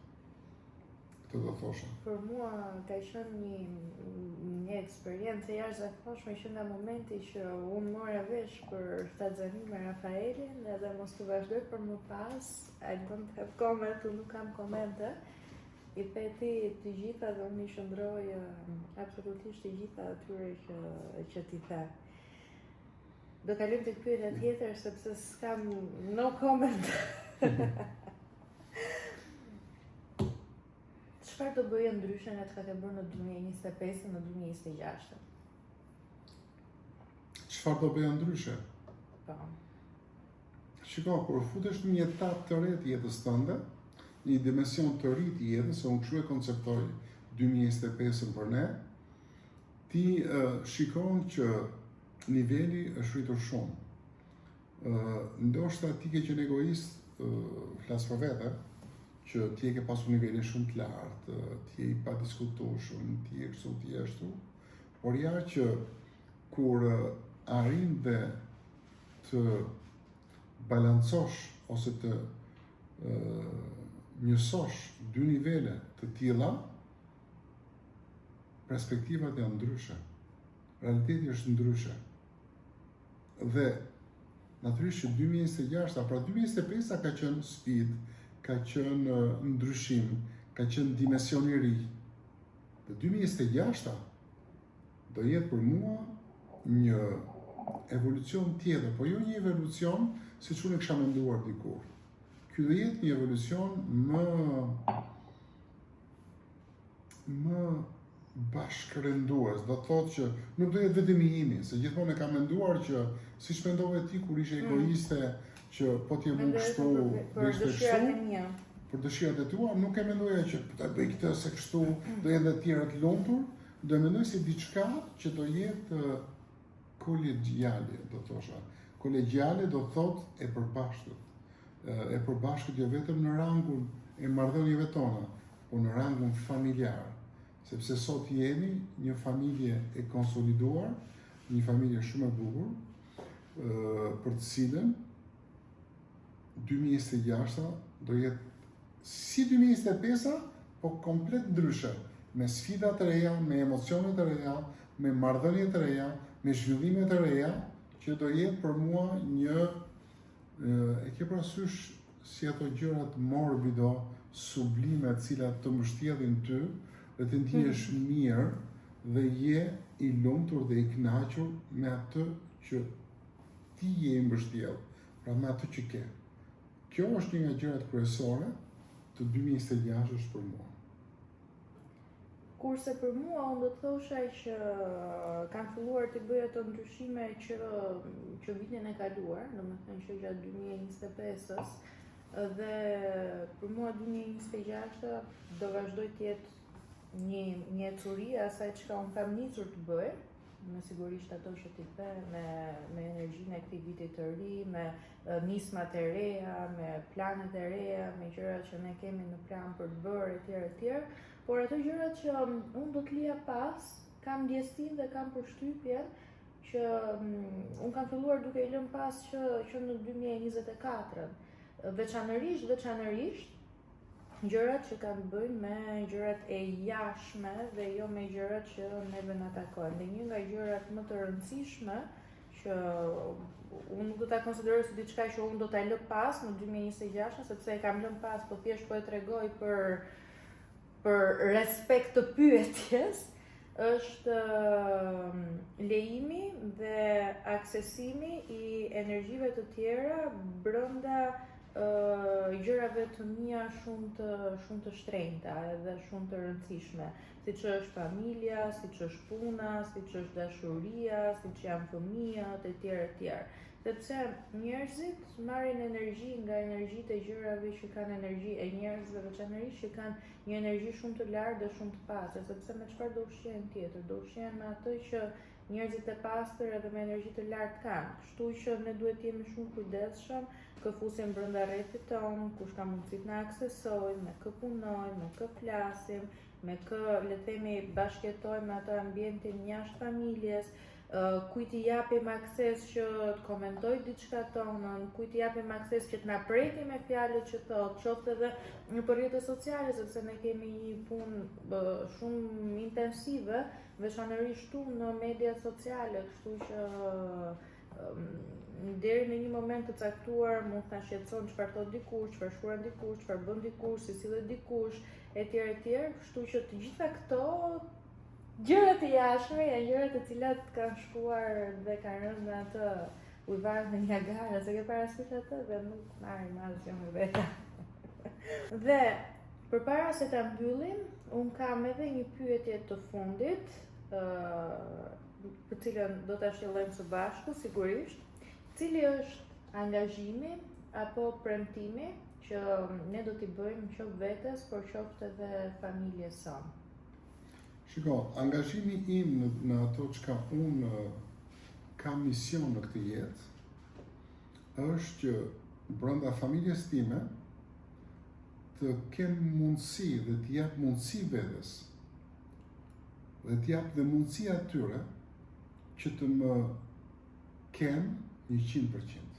Këtë do thosha. Për mua ka qenë një eksperiencë jashtëzakonshme që nga momenti që unë mora vesh për shtatzanin me Rafaelin edhe mos të vazhdoj për më pas, I don't have comment, unë nuk kam komente, i peti të gjitha dhe unë i shëndroj absolutisht të gjitha atyre që ti the. Do kalim të pyetja tjetër sepse s'kam no comment. Çfarë do bëje ndryshe nga çka ke bërë në 2025 në 2026? Çfarë do bëja ndryshe? Po. Shiko, kur futesh në një etapë të re të jetës tënde, një dimension të ri të jetës, unë kështu e konceptoj 2025 për ne, ti shikon që niveli është rritur shumë. Ndoshta ti ke qenë egoist, flas për vete, që ti e ke pasur nivelin shumë të lartë, ti e i pa diskutueshëm, ti e kështu, ti e ashtu, por ja që kur arrin dhe të balancosh ose të njësosh dy nivele të tilla, perspektivat janë ndryshe. Realiteti është ndryshe. Dhe natyrisht që 2026, pra 2025 ka qenë sfidë, ka qenë ndryshim, ka qenë dimension i ri. Dhe 2026 do jetë për mua një evolucion tjetër, po jo një evolucion siç unë e kisha menduar dikur. Ky do jetë një evolucion më bashkërendues, do të thotë që nuk do jetë vetëm i imi, se gjithmonë e kam menduar që siç mendove ti kur ishe egoiste, që po t'je mu kështu, për dëshirat e mia. Për dëshirat e tua, nuk e mendoja që ta bëj këtë se kështu do jenë të tjerë të lumtur, do mendoj si diçka që do jetë kolegjiale, do thosha. Kolegjiale do thotë e përbashkët. E përbashkët jo vetëm në rangun e marrëdhënieve tona, por në rangun familjar. Sepse sot jemi një familje e konsoliduar, një familje shumë e bukur, për të cilën 2026 do jetë si 2025, po komplet ndryshe, me sfida të reja, me emocione të reja, me marrëdhënie të reja, me zhvillime të reja, që do jetë për mua një, e ke parasysh si ato gjërat morbido, sublime, të cilat të mbështjellin ty, dhe të ndihesh mirë dhe je i lumtur dhe i kënaqur me atë që ti je i mbështjellur, pra me atë që ke. Kjo është një nga gjërat kryesore të 2026 për mua. Kurse për mua, unë do të thosha që kam filluar të bëj ato ndryshime që vitin e kaluar, domethënë që gjatë 2025-s, dhe për mua 2026 do vazhdoj të jetë një ecuri e asaj çka unë kam nisur të bëj, me sigurisht ato që ti the, me energjinë e këtij viti të ri, me nismat e reja, me planet e reja, me gjërat që ne kemi në plan për të bërë etj. Por ato gjërat që unë do të lija pas, kam ndjesinë dhe kam përshtypjen që unë kam filluar duke i lënë pas që në 2024. Veçanërisht gjërat që kanë bëjnë me gjërat e jashtme dhe jo me gjërat që neve na takojnë. Dhe një nga gjërat më të rëndësishme që unë nuk do ta konsideroj si diçka që unë do ta lë pas në 2026, sepse e kam lënë pas, po thjesht po e tregoj për respekt të pyetjes, është lejimi dhe aksesimi i energjive të tjera brenda gjërave të mia shumë të shtrenjta edhe shumë të rëndësishme, siç është familja, siç është puna, siç është dashuria, siç janë fëmijët etj. Sepse njerëzit marrin energji nga energjitë e gjërave që kanë energji e njerëzve veçanërisht që kanë një energji shumë të lartë dhe shumë të pastër, sepse me çfarë do ushqehen tjetër? Do ushqehen me atë që njerëzit e pastër edhe me energji të lartë kanë. Kështu që ne duhet të jemi shumë kujdesshëm kë fusim brenda rrethit ton, kush ka mundësi të na aksesojë, me kë punojmë, me kë flasim, me kë le të themi bashkëjetojmë në atë ambientin jashtë familjes, kujt i japim akses që të komentojë diçka tonën, kujt i japim akses që të na preki me fjalët që thotë, qoftë edhe nëpër rrjetet sociale, sepse ne kemi një punë shumë intensive, veçanërisht tu në mediat sociale, kështu që deri në një moment të caktuar mund të na shqetëson çfarë thot dikush, çfarë shkruan dikush, çfarë bën dikush, si sillet dikush, etj. Kështu që të gjitha këto gjërat e jashtme janë gjërat të cilat kanë shkuar dhe kanë rënë në atë ujvarin në Niagara, se ke parasysh atë dhe nuk marrim asgjë me vete. Dhe përpara se ta mbyllim, un kam edhe një pyetje të fundit, për cilën do ta shëllojmë së bashku sigurisht. Cili është angazhimi apo premtimi që ne do t'i bëjmë qoftë vetes, por qoftë edhe familjes sonë? Shiko, angazhimi im në ato çka unë kam mision në këtë jetë është që brenda familjes time të kem mundësi dhe të jap mundësi vetes dhe të jap dhe mundësi atyre që të më kenë 100%.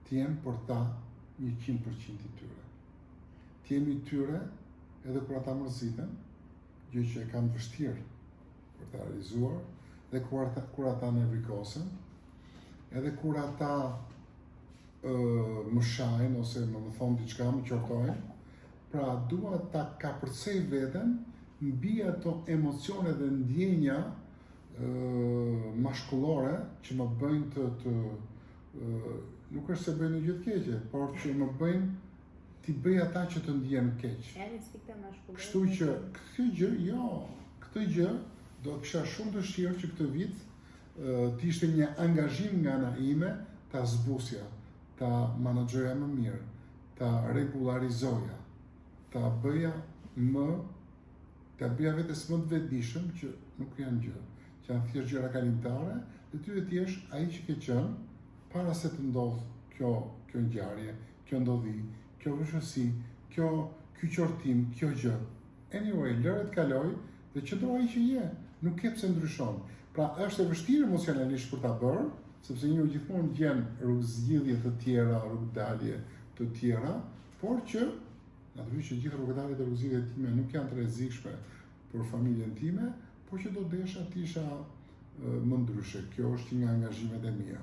Të jem për ta 100% i tyre. Të jemi tyre edhe kur ata mërziten, gjë që e kanë vështirë për ta realizuar, dhe kur ata nevrikosen, edhe kur ata më shajnë ose më thonë diçka, më qortojnë, pra dua ta kapërcej veten mbi ato emocione dhe ndjenja mashkullore që më bëjnë të nuk është se bëjnë një gjë të keqe, por që më bëjnë t'i bëj ata që të ndjen keq. Kështu që këtë gjë do të kisha shumë dëshirë që këtë vit t'ishte një angazhim nga ana ime ta zbusja, ta menaxhoja më mirë, ta rregullarizoja, ta bëja vetes më të vetëdijshëm që nuk janë gjë, që janë thjesht gjëra kalimtare, dhe ty të jesh ai që ke qenë para se të ndodh kjo ngjarje, kjo ndodhi, kjo vështirësi, ky qortim, kjo gjë. Anyway, lëre të kaloj dhe qëndro ai që je, nuk ke pse ndryshon. Pra është e vështirë emocionalisht për ta bërë, sepse njëu gjithmonë gjen rrugëzgjidhje të tjera, rrugëdalje të tjera, por që natyrisht që gjithë rrugëdaljet e rrugëzgjidhjet time nuk janë të rrezikshme për familjen time, por që do desha të isha më ndryshe. Kjo është një nga angazhimet e mia.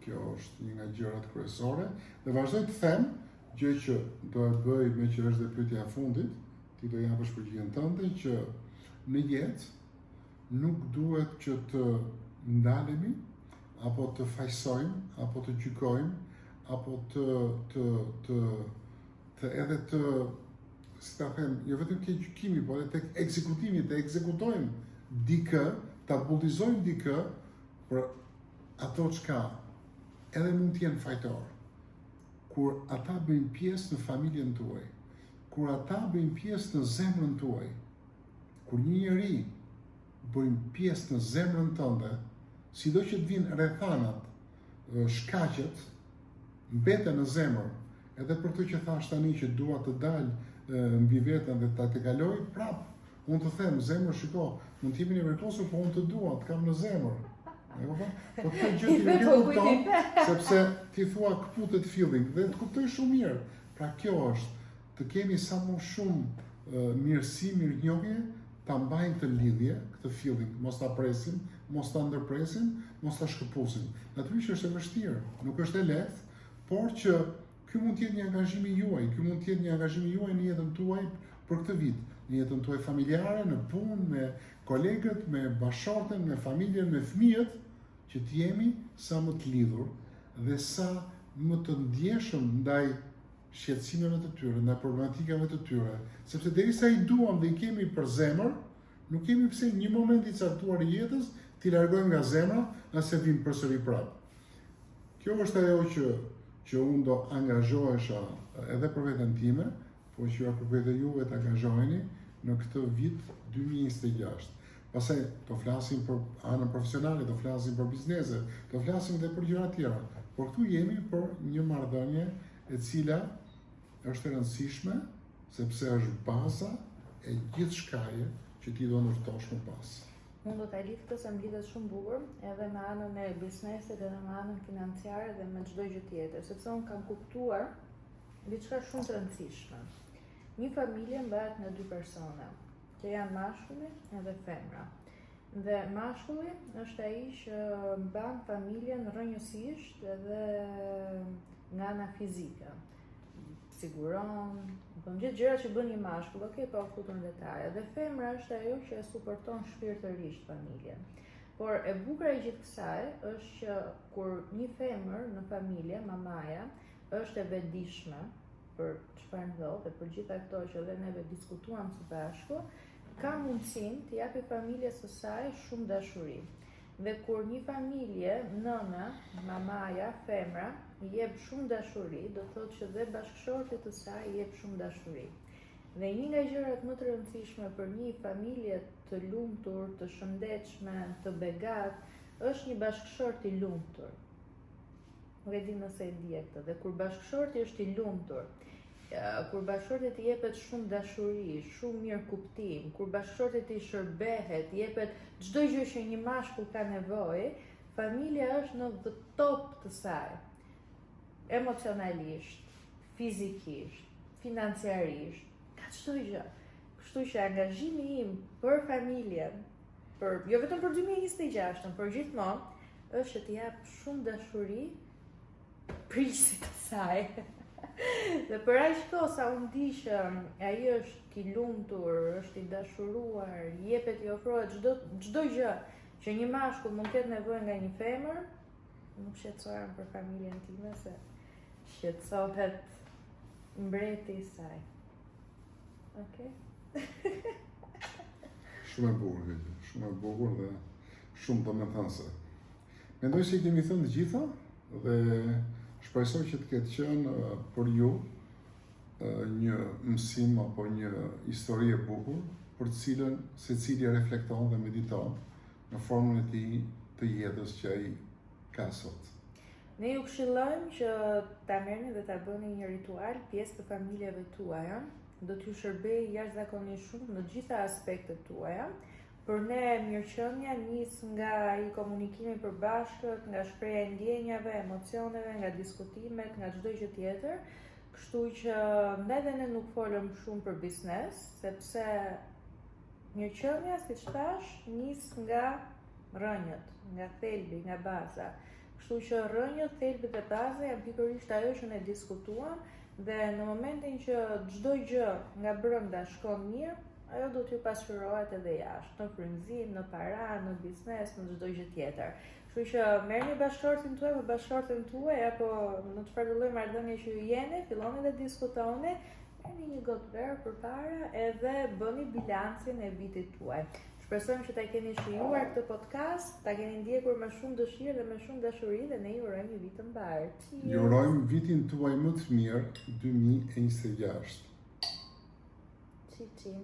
Kjo është një nga gjërat kryesore dhe vazhdoj të them gjë që do e bëj me që është dhe pyetja e fundit, ti do japësh përgjigjen tënde që në jetë nuk duhet që të ndalemi apo të fajsojmë, apo të gjykojmë, apo të edhe të, si ta them, jo vetëm ke gjykimi, por edhe tek ekzekutimi, të ekzekutojmë dikë, ta bullizojmë dikë për ato çka edhe mund t'jenë fajtor. Kur ata bëjnë pjesë në familjen tuaj, kur ata bëjnë pjesë në zemrën tuaj, kur një njeri bëjnë pjesë në zemrën tënde, sido që të vinë rrethanat, shkaqet, mbeten në zemër, edhe për të që thash tani që dua të dalë mbi veten dhe ta kaloj, prap, unë të them, zemër shiko, mund t'jemi një vërtosur, po unë të dua, të kam në zemër. Po këtë gjë ti nuk e kupton, sepse ti thua këputet feeling dhe të kuptoj shumë mirë. Pra kjo është, të kemi sa më shumë mirësi, mirënjohje, ta mbajnë të lidhje, këtë feeling, mos ta presim, mos ta ndërpresim, mos ta shkëpusim. Natyrisht është e vështirë, nuk është e lehtë, por që ky mund të jetë një angazhim i juaj, ky mund të jetë një angazhim i juaj në jetën tuaj për këtë vit, në jetën tuaj familjare, në punë, me kolegët, me bashkëshorten, me familjen, me fëmijët, që të jemi sa më të lidhur dhe sa më të ndjeshëm ndaj shqetësimeve të tyre, ndaj problematikave të tyre, sepse derisa i duam dhe i kemi për zemër, nuk kemi pse një moment i caktuar i jetës t'i largojmë nga zemra, nëse vim përsëri prapë. Kjo është ajo që unë do angazhohesha edhe për veten time, po që ju përpjekët juve të angazhoheni në këtë vit 2026. Pastaj do flasim për anën profesionale, do flasim për biznese, do flasim edhe për gjëra tjera. Por këtu jemi për një marrëdhënie e cila është e rëndësishme sepse është baza e gjithë shkaje që ti do ndërtosh më pas. Unë do ta lidh këtë se më lidhet shumë bukur edhe me anën e biznesit edhe me anën financiare dhe me çdo gjë tjetër, sepse unë kam kuptuar diçka shumë të rëndësishme. Një familje mbahet në dy persona, që janë mashkulli edhe femra. Dhe mashkulli është ai që mban familjen rrënjësisht edhe nga ana fizike. Siguron, bën gjithë gjërat që bën një mashkull, pa u futur në detaje. Dhe femra është ajo që e suporton shpirtërisht familjen. Por e bukur e gjithë kësaj është që kur një femër në familje, mamaja, është e vetëdijshme për çfarë ndodh dhe për gjitha këto që edhe neve diskutuam së bashku, ka mundësinë të japë familjes së saj shumë dashuri. Dhe kur një familje, nëna, mamaja, femra, i jep shumë dashuri, do thotë që dhe bashkëshortit të saj i jep shumë dashuri. Dhe një nga gjërat më të rëndësishme për një familje të lumtur, të shëndetshme, të begat, është një bashkëshort i lumtur. Nuk e di nëse e di këtë. Dhe kur bashkëshorti është i lumtur, kur bashkëshortit i jepet shumë dashuri, shumë mirë kuptim, kur bashkëshortit i shërbehet, i jepet çdo gjë që një mashkull ka nevojë, familja është në the top të saj. Emocionalisht, fizikisht, financiarisht, ka çdo gjë. Kështu që angazhimi im për familjen, jo vetëm për 2026, por gjithmonë, është që t'i jap shumë dashuri prishit të saj. Dhe për aq kohë sa unë di që ai është i lumtur, është i dashuruar, jepet i ofrohet çdo gjë që një mashkull mund të ketë nevojë nga një femër, nuk shqetësohem për familjen time se shqetësohet mbreti i saj. Okej? Shumë e bukur dhe shumë domethënëse. Mendoj se i kemi thënë të gjitha dhe shpresoj që të ketë qenë për ju një mësim apo një histori e bukur për të cilën secili reflekton dhe mediton në formën e tij të jetës që ai ka sot. Ne ju këshillojmë që ta merrni dhe ta bëni një ritual pjesë të familjeve tuaja. Do t'ju shërbejë jashtëzakonisht shumë në gjitha aspektet tuaja. Për ne mirëqenia nis nga i komunikimi përbashkët, nga shpreha e ndjenjave, emocioneve, nga diskutimet, nga çdo gjë tjetër. Kështu që ne nuk folëm shumë për biznes, sepse mirëqenia, siç thash, nis nga rrënjët, nga thelbi, nga baza. Kështu që rrënjët, thelbit dhe baza janë pikërisht ajo që ne diskutuam dhe në momentin që çdo gjë nga brenda shkon mirë, ajo do t'ju pasqyrohet edhe jashtë, në frymëzim, në para, në biznes, në çdo gjë tjetër. Kështu që merrni bashkëshortin tuaj me bashkëshorten tuaj apo në çfarë lloj marrëdhënie që ju jeni, filloni dhe diskutoni, merrni një gotë verë përpara edhe bëni bilancin e vitit tuaj. Shpresojmë që ta keni shijuar këtë podcast, ta keni ndjekur me shumë dëshirë dhe me shumë dashuri dhe ne ju urojmë një vit të mbar. Ju urojmë vitin tuaj më të mirë 2026. Çi.